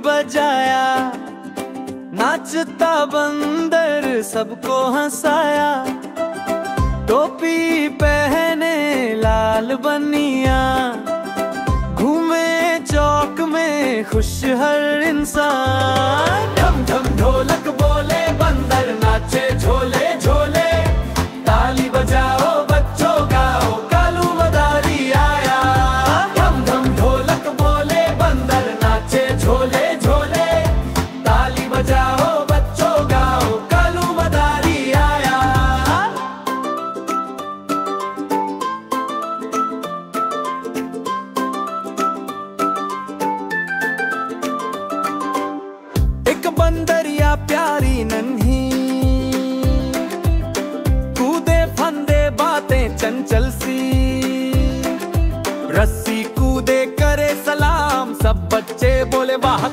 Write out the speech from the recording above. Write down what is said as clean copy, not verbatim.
बजाया, नाचता बंदर सबको हंसाया। टोपी पहने लाल बनिया, घूमे चौक में खुश हर इंसान। ढम ढम ढोलक बोले बंदर नाचे झोले झोले, ताली बजाओ बच्चों गाओ कालू मदारी आया। ढम ढम ढोलक बोले बंदर नाचे झोले झोले, ताली बजाओ बच्चों गाओ कालू मदारी आया। एक बंदरिया प्यारी नन्ही, कूदे फंदे बातें चंचल सी। रस्सी कूदे करे सलाम, सब बच्चे बोले वाह।